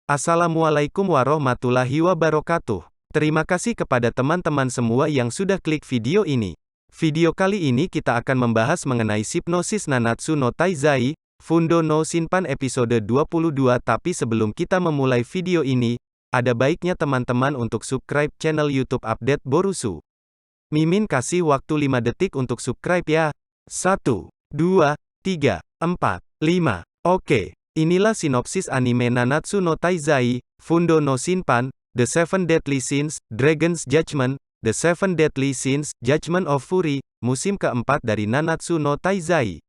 Assalamualaikum warahmatullahi wabarakatuh. Terima kasih kepada teman-teman semua yang sudah klik video ini. Video kali ini kita akan membahas mengenai Hypnosis Nanatsu no Taizai, Fundo no Shinpan episode 22. Tapi sebelum kita memulai video ini, ada baiknya teman-teman untuk subscribe channel YouTube Update Borusu. Mimin kasih waktu 5 detik untuk subscribe ya. 1, 2, 3, 4, 5. Oke. Inilah sinopsis anime Nanatsu no Taizai, Fundo no Shinpan, The Seven Deadly Sins, Dragon's Judgment, The Seven Deadly Sins, Judgment of Fury, musim keempat dari Nanatsu no Taizai.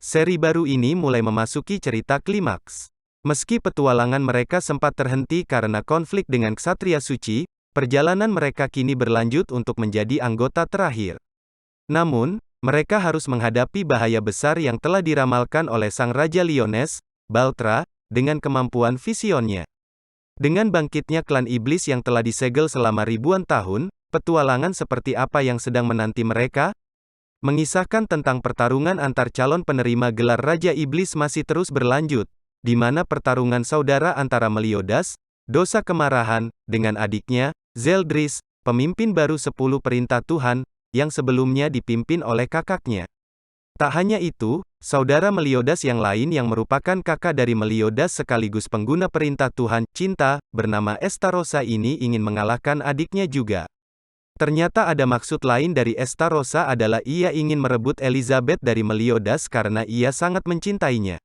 Seri baru ini mulai memasuki cerita klimaks. Meski petualangan mereka sempat terhenti karena konflik dengan Ksatria Suci, perjalanan mereka kini berlanjut untuk menjadi anggota terakhir. Namun, mereka harus menghadapi bahaya besar yang telah diramalkan oleh Sang Raja Liones, Baltra, dengan kemampuan visionnya. Dengan bangkitnya klan iblis yang telah disegel selama ribuan tahun, petualangan seperti apa yang sedang menanti mereka? Mengisahkan tentang pertarungan antar calon penerima gelar Raja Iblis masih terus berlanjut, di mana pertarungan saudara antara Meliodas, Dosa Kemarahan, dengan adiknya, Zeldris, pemimpin baru 10 perintah Tuhan, yang sebelumnya dipimpin oleh kakaknya. Tak hanya itu, saudara Meliodas yang lain yang merupakan kakak dari Meliodas sekaligus pengguna perintah Tuhan, Cinta, bernama Estarossa ini ingin mengalahkan adiknya juga. Ternyata ada maksud lain dari Estarossa adalah ia ingin merebut Elizabeth dari Meliodas karena ia sangat mencintainya.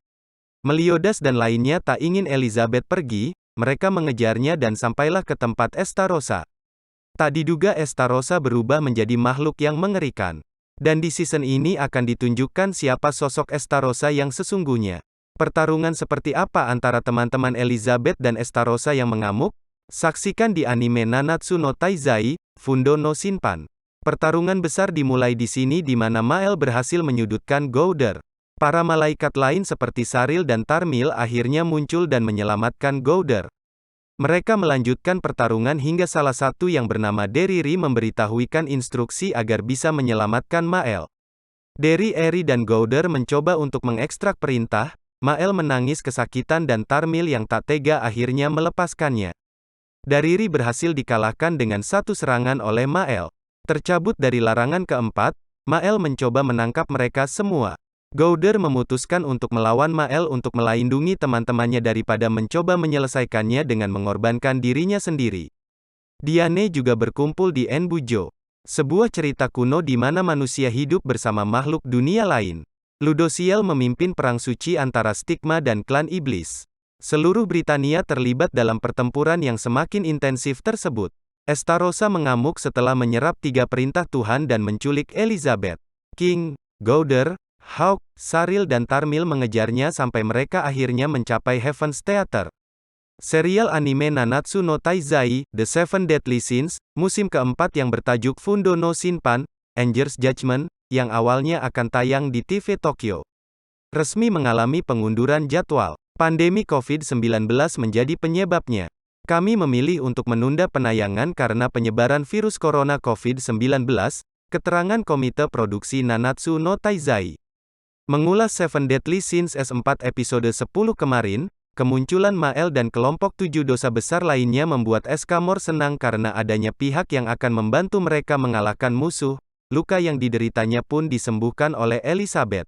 Meliodas dan lainnya tak ingin Elizabeth pergi, mereka mengejarnya dan sampailah ke tempat Estarossa. Tak diduga Estarossa berubah menjadi makhluk yang mengerikan. Dan di season ini akan ditunjukkan siapa sosok Estarossa yang sesungguhnya. Pertarungan seperti apa antara teman-teman Elizabeth dan Estarossa yang mengamuk? Saksikan di anime Nanatsu no Taizai, Fundo no Shinpan. Pertarungan besar dimulai di sini di mana Mael berhasil menyudutkan Gowder. Para malaikat lain seperti Saril dan Tarmil akhirnya muncul dan menyelamatkan Gowder. Mereka melanjutkan pertarungan hingga salah satu yang bernama Deriri memberitahukan instruksi agar bisa menyelamatkan Mael. Eri dan Gowder mencoba untuk mengekstrak perintah, Mael menangis kesakitan dan Tarmil yang tak tega akhirnya melepaskannya. Deriri berhasil dikalahkan dengan satu serangan oleh Mael. Tercabut dari larangan keempat, Mael mencoba menangkap mereka semua. Gowder memutuskan untuk melawan Mael untuk melindungi teman-temannya daripada mencoba menyelesaikannya dengan mengorbankan dirinya sendiri. Diane juga berkumpul di Enbujo, sebuah cerita kuno di mana manusia hidup bersama makhluk dunia lain. Ludociel memimpin perang suci antara Stigma dan klan iblis. Seluruh Britania terlibat dalam pertempuran yang semakin intensif tersebut. Estarossa mengamuk setelah menyerap 3 perintah Tuhan dan menculik Elizabeth. King, Gowder, Hawk, Saril dan Tarmil mengejarnya sampai mereka akhirnya mencapai Heaven's Theater. Serial anime Nanatsu no Taizai, The Seven Deadly Sins, musim keempat yang bertajuk Fundo no Shinpan, Anger's Judgment, yang awalnya akan tayang di TV Tokyo, resmi mengalami pengunduran jadwal. Pandemi COVID-19 menjadi penyebabnya. Kami memilih untuk menunda penayangan karena penyebaran virus corona COVID-19, keterangan Komite Produksi Nanatsu no Taizai. Mengulas Seven Deadly Sins S4 episode 10 kemarin, kemunculan Mael dan kelompok 7 dosa besar lainnya membuat Eskamor senang karena adanya pihak yang akan membantu mereka mengalahkan musuh, luka yang dideritanya pun disembuhkan oleh Elizabeth.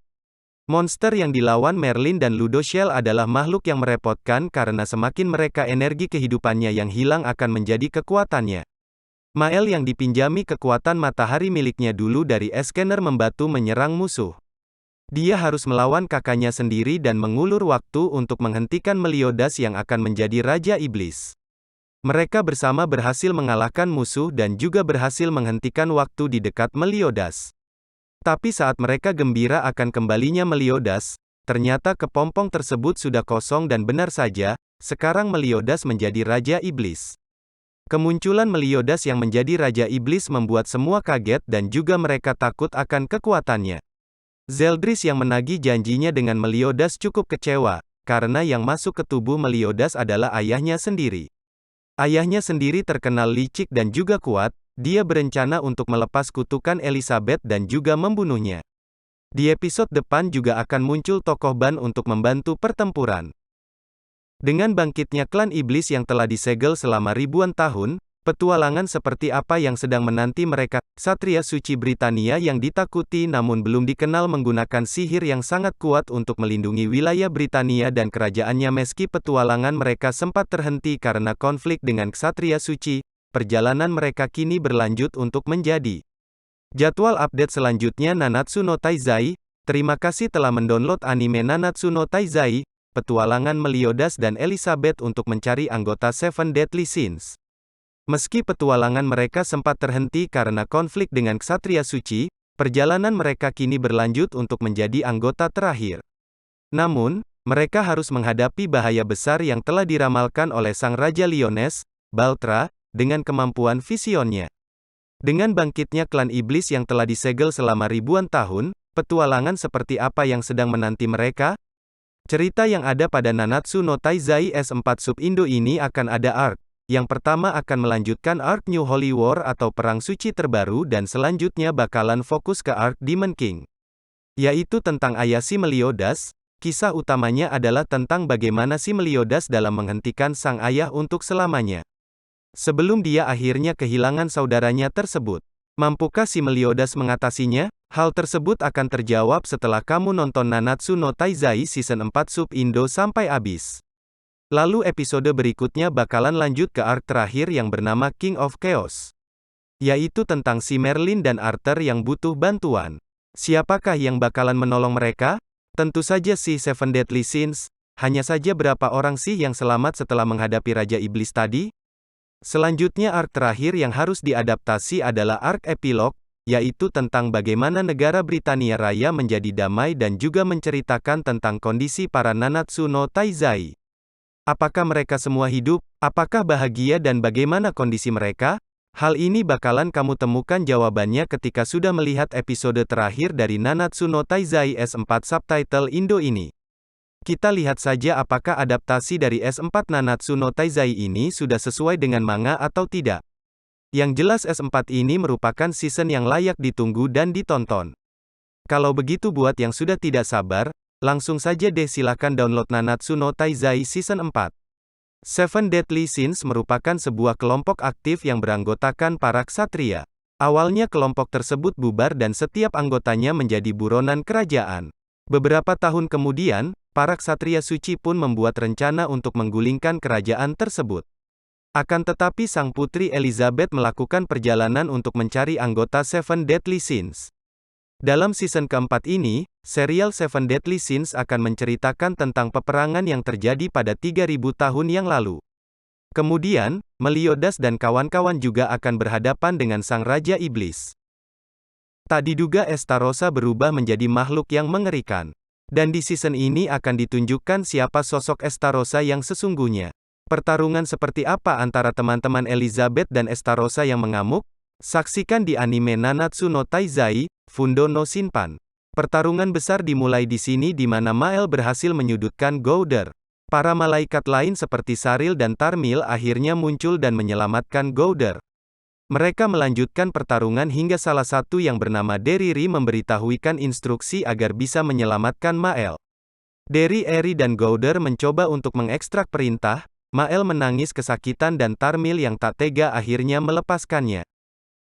Monster yang dilawan Merlin dan Ludociel adalah makhluk yang merepotkan karena semakin mereka energi kehidupannya yang hilang akan menjadi kekuatannya. Mael yang dipinjami kekuatan matahari miliknya dulu dari Eskener Membatu menyerang musuh. Dia harus melawan kakaknya sendiri dan mengulur waktu untuk menghentikan Meliodas yang akan menjadi Raja Iblis. Mereka bersama berhasil mengalahkan musuh dan juga berhasil menghentikan waktu di dekat Meliodas. Tapi saat mereka gembira akan kembalinya Meliodas, ternyata kepompong tersebut sudah kosong dan benar saja, sekarang Meliodas menjadi Raja Iblis. Kemunculan Meliodas yang menjadi Raja Iblis membuat semua kaget dan juga mereka takut akan kekuatannya. Zeldris yang menagih janjinya dengan Meliodas cukup kecewa, karena yang masuk ke tubuh Meliodas adalah ayahnya sendiri. Ayahnya sendiri terkenal licik dan juga kuat, dia berencana untuk melepas kutukan Elizabeth dan juga membunuhnya. Di episode depan juga akan muncul tokoh Ban untuk membantu pertempuran. Dengan bangkitnya klan iblis yang telah disegel selama ribuan tahun, petualangan seperti apa yang sedang menanti mereka? Ksatria suci Britania yang ditakuti namun belum dikenal menggunakan sihir yang sangat kuat untuk melindungi wilayah Britania dan kerajaannya. Meski petualangan mereka sempat terhenti karena konflik dengan ksatria suci, perjalanan mereka kini berlanjut untuk menjadi jadwal update selanjutnya. Nanatsu no Taizai. Terima kasih telah mendownload anime Nanatsu no Taizai, Petualangan Meliodas dan Elizabeth untuk mencari anggota Seven Deadly Sins. Meski petualangan mereka sempat terhenti karena konflik dengan ksatria suci, perjalanan mereka kini berlanjut untuk menjadi anggota terakhir. Namun, mereka harus menghadapi bahaya besar yang telah diramalkan oleh sang Raja Liones, Baltra, dengan kemampuan visionnya. Dengan bangkitnya klan iblis yang telah disegel selama ribuan tahun, petualangan seperti apa yang sedang menanti mereka? Cerita yang ada pada Nanatsu no Taizai S4 Sub-Indo ini akan ada arc. Yang pertama akan melanjutkan arc New Holy War atau Perang Suci terbaru dan selanjutnya bakalan fokus ke arc Demon King. Yaitu tentang ayah si Meliodas. Kisah utamanya adalah tentang bagaimana si Meliodas dalam menghentikan sang ayah untuk selamanya. Sebelum dia akhirnya kehilangan saudaranya tersebut. Mampukah si Meliodas mengatasinya? Hal tersebut akan terjawab setelah kamu nonton Nanatsu no Taizai Season 4 Sub-Indo sampai habis. Lalu episode berikutnya bakalan lanjut ke arc terakhir yang bernama King of Chaos. Yaitu tentang si Merlin dan Arthur yang butuh bantuan. Siapakah yang bakalan menolong mereka? Tentu saja si Seven Deadly Sins. Hanya saja berapa orang sih yang selamat setelah menghadapi Raja Iblis tadi? Selanjutnya arc terakhir yang harus diadaptasi adalah arc epilog, yaitu tentang bagaimana negara Britania Raya menjadi damai dan juga menceritakan tentang kondisi para Nanatsu no Taizai. Apakah mereka semua hidup? Apakah bahagia dan bagaimana kondisi mereka? Hal ini bakalan kamu temukan jawabannya ketika sudah melihat episode terakhir dari Nanatsu no Taizai S4 subtitle Indo ini. Kita lihat saja apakah adaptasi dari S4 Nanatsu no Taizai ini sudah sesuai dengan manga atau tidak. Yang jelas S4 ini merupakan season yang layak ditunggu dan ditonton. Kalau begitu buat yang sudah tidak sabar, langsung saja deh silakan download Nanatsu no Taizai Season 4. Seven Deadly Sins merupakan sebuah kelompok aktif yang beranggotakan para ksatria. Awalnya kelompok tersebut bubar dan setiap anggotanya menjadi buronan kerajaan. Beberapa tahun kemudian, para ksatria suci pun membuat rencana untuk menggulingkan kerajaan tersebut. Akan tetapi sang putri Elizabeth melakukan perjalanan untuk mencari anggota Seven Deadly Sins. Dalam season keempat ini, serial Seven Deadly Sins akan menceritakan tentang peperangan yang terjadi pada 3000 tahun yang lalu. Kemudian, Meliodas dan kawan-kawan juga akan berhadapan dengan sang Raja Iblis. Tak diduga Estarossa berubah menjadi makhluk yang mengerikan. Dan di season ini akan ditunjukkan siapa sosok Estarossa yang sesungguhnya. Pertarungan seperti apa antara teman-teman Elizabeth dan Estarossa yang mengamuk? Saksikan di anime Nanatsu no Taizai, Fundo no Shinpan. Pertarungan besar dimulai di sini di mana Mael berhasil menyudutkan Gowder. Para malaikat lain seperti Saril dan Tarmil akhirnya muncul dan menyelamatkan Gowder. Mereka melanjutkan pertarungan hingga salah satu yang bernama Deriri memberitahukan instruksi agar bisa menyelamatkan Mael. Eri dan Gowder mencoba untuk mengekstrak perintah. Mael menangis kesakitan dan Tarmil yang tak tega akhirnya melepaskannya.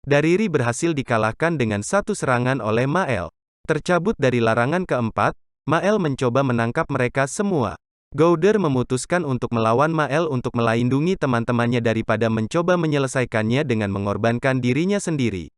Dariri berhasil dikalahkan dengan satu serangan oleh Mael. Tercabut dari larangan keempat, Mael mencoba menangkap mereka semua. Gowder memutuskan untuk melawan Mael untuk melindungi teman-temannya daripada mencoba menyelesaikannya dengan mengorbankan dirinya sendiri.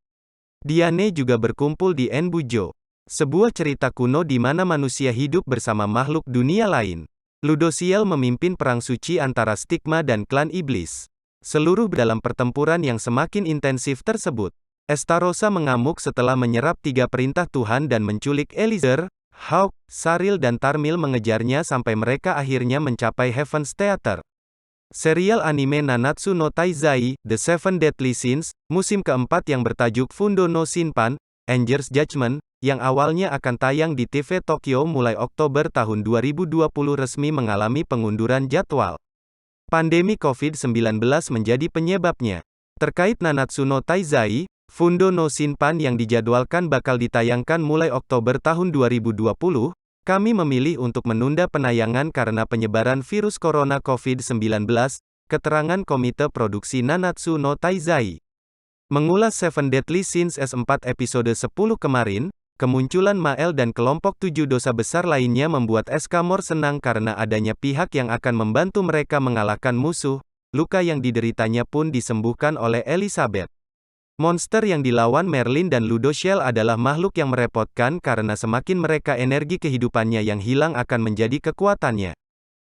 Diane juga berkumpul di Enbujo, sebuah cerita kuno di mana manusia hidup bersama makhluk dunia lain. Ludociel memimpin perang suci antara Stigma dan klan iblis. Seluruh dalam pertempuran yang semakin intensif tersebut. Estarossa mengamuk setelah menyerap 3 perintah Tuhan dan menculik Eliezer, Hawk, Saril dan Tarmil mengejarnya sampai mereka akhirnya mencapai Heaven's Theater. Serial anime Nanatsu no Taizai, The Seven Deadly Sins, musim keempat yang bertajuk Fundo no Shinpan, Anger's Judgment, yang awalnya akan tayang di TV Tokyo mulai Oktober tahun 2020 resmi mengalami pengunduran jadwal. Pandemi COVID-19 menjadi penyebabnya. Terkait Nanatsu no Taizai, Fundo no Shinpan yang dijadwalkan bakal ditayangkan mulai Oktober tahun 2020, Kami memilih untuk menunda penayangan karena penyebaran virus corona COVID-19, keterangan Komite Produksi Nanatsu no Taizai. Mengulas Seven Deadly Sins S4 episode 10 kemarin, kemunculan Mael dan kelompok 7 dosa besar lainnya membuat Eskamor senang karena adanya pihak yang akan membantu mereka mengalahkan musuh, luka yang dideritanya pun disembuhkan oleh Elizabeth. Monster yang dilawan Merlin dan Ludoshel adalah makhluk yang merepotkan karena semakin mereka energi kehidupannya yang hilang akan menjadi kekuatannya.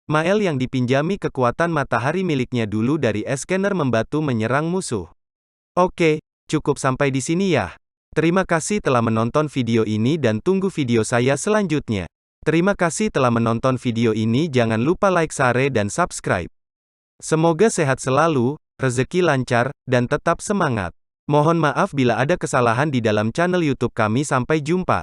Mael yang dipinjami kekuatan matahari miliknya dulu dari Escanner Membatu menyerang musuh. Oke, cukup sampai di sini ya. Terima kasih telah menonton video ini dan tunggu video saya selanjutnya. Terima kasih telah menonton video ini, jangan lupa like, share dan subscribe. Semoga sehat selalu, rezeki lancar, dan tetap semangat. Mohon maaf bila ada kesalahan di dalam channel YouTube kami. Sampai jumpa.